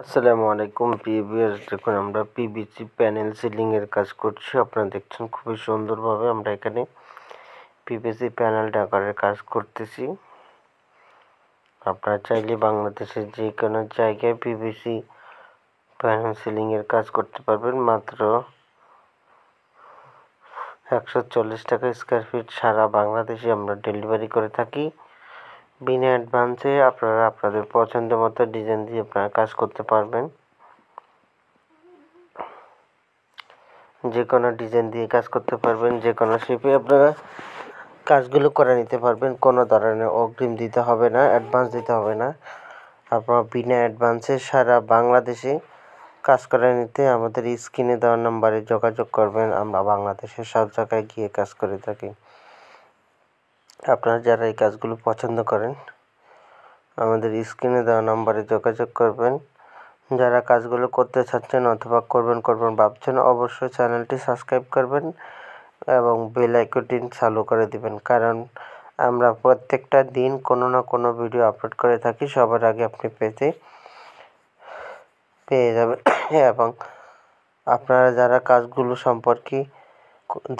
আসসালামু আলাইকুম ভিউয়ার্স, দেখুন আমরা পিভিসি প্যানেল সিলিং এর কাজ করছি। আপনারা দেখছেন খুবই সুন্দরভাবে আমরা এখানে পিভিসি প্যানেল ঢাকারের কাজ করতেছি। আপনারা চাইলে বাংলাদেশের যে কোনো জায়গায় পিভিসি প্যানেল সিলিং এর কাজ করতে পারবেন। মাত্র 140 টাকা স্কয়ার ফিট সারা বাংলাদেশে আমরা ডেলিভারি করে থাকি। বিনা অ্যাডভান্সে আপনারা আপনাদের পছন্দ মতো ডিজাইন দিয়ে আপনারা কাজ করতে পারবেন। যে কোনো ডিজাইন দিয়ে কাজ করতে পারবেন, যে কোনো শেপে আপনারা কাজগুলো করে নিতে পারবেন। কোনো ধরনের অগ্রিম দিতে হবে না, অ্যাডভান্স দিতে হবে না। আপনারা বিনা অ্যাডভান্সে সারা বাংলাদেশে কাজ করে নিতে আমাদের স্ক্রিনে দেওয়া নাম্বারে যোগাযোগ করবেন। আমরা বাংলাদেশের সব জায়গায় গিয়ে কাজ করে থাকি। আপনারা যারা এই কাজগুলো পছন্দ করেন আমাদের স্ক্রিনে দেওয়া নাম্বারে যোগাযোগ করবেন। যারা কাজগুলো করতে চাচ্ছেন অথবা করবেন ভাবছেন, অবশ্যই চ্যানেলটি সাবস্ক্রাইব করবেন এবং বেল আইকনটি চালু করে দিবেন, কারণ আমরা প্রত্যেকটা দিন কোনো না কোনো ভিডিও আপলোড করে থাকি। সবার আগে আপনি পেয়ে যাবেন এবং আপনারা যারা কাজগুলো সম্পর্কে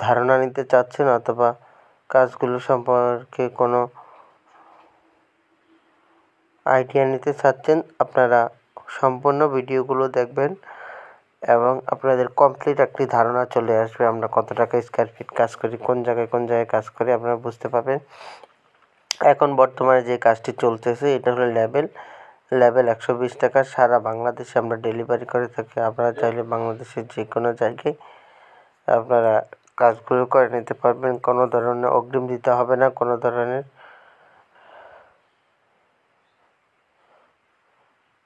ধারণা নিতে চাচ্ছেন অথবা কাজগুলো সম্পর্কে কোনো আইডিয়া নিতে চাচ্ছেন, আপনারা সম্পূর্ণ ভিডিওগুলো দেখবেন এবং আপনাদের কমপ্লিট একটি ধারণা চলে আসবে আমরা কত টাকা স্কয়ার ফিট কাজ করি, কোন জায়গায় কাজ করি আপনারা বুঝতে পারবেন। এখন বর্তমানে যে কাজটি চলতেছে এটা হলো লেভেল 120 টাকা সারা বাংলাদেশে আমরা ডেলিভারি করে থাকি। আপনারা চাইলে বাংলাদেশের যে কোনো জায়গায় আপনারা কাজগুলো করে নিতে পারবেন। কোনো ধরনের অগ্রিম দিতে হবে না, কোনো ধরনের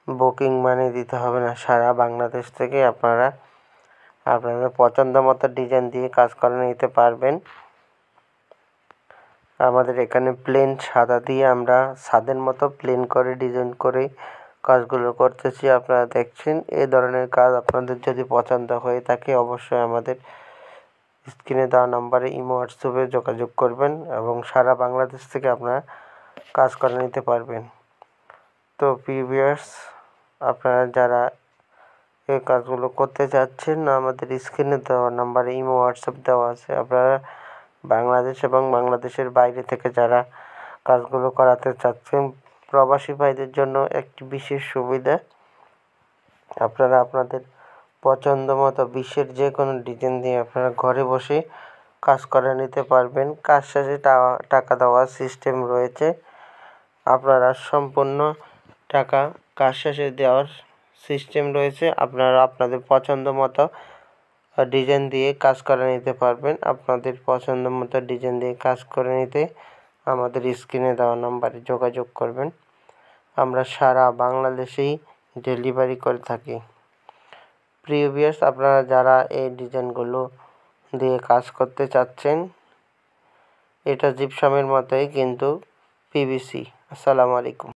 বুকিং মানি দিতে হবে না। সারা বাংলাদেশ থেকে আপনারা আপনাদের পছন্দ মতো ডিজাইন দিয়ে কাজ করে নিতে পারবেন। আমাদের এখানে প্লেন সাদা দিয়ে আমরা ছাদের মতো প্লেন করে ডিজাইন করে কাজগুলো করতেছি। আপনারা দেখছেন এই ধরনের কাজ আপনাদের যদি পছন্দ হয়ে থাকে অবশ্যই আমাদের স্ক্রিনে দেওয়া নাম্বারে ইমো হোয়াটসঅ্যাপে যোগাযোগ করবেন এবং সারা বাংলাদেশ থেকে আপনারা কাজ করে নিতে পারবেন। তো ভিউয়ার্স, আপনারা যারা এই কাজগুলো করতে চাচ্ছেন আমাদের স্ক্রিনে দেওয়া নাম্বারে ইমো হোয়াটসঅ্যাপ দেওয়া আছে। আপনারা বাংলাদেশ এবং বাংলাদেশের বাইরে থেকে যারা কাজগুলো করাতে চাচ্ছেন, প্রবাসী ভাইদের জন্য একটি বিশেষ সুবিধা, আপনারা আপনাদের পছন্দ মতো বিশ্বের যে কোনো ডিজাইন দিয়ে আপনারা ঘরে বসে কাজ করে নিতে পারবেন। কাজ শেষে টাকা দেওয়ার সিস্টেম রয়েছে। আপনারা সম্পূর্ণ টাকা কাজ শেষে দেওয়ার সিস্টেম রয়েছে। আপনারা আপনাদের পছন্দ মতো ডিজাইন দিয়ে কাজ করে নিতে পারবেন। আপনাদের পছন্দ মতো ডিজাইন দিয়ে কাজ করে নিতে আমাদের স্ক্রিনে দেওয়া নাম্বারে যোগাযোগ করবেন। আমরা সারা বাংলাদেশেই ডেলিভারি করে থাকি। প্রিয় ভিউয়ার্স, আপনারা যারা এই ডিজাইনগুলো দিয়ে কাজ করতে চাচ্ছেন, এটা জিপসামের মতোই কিন্তু পিভিসি। আসসালামু আলাইকুম।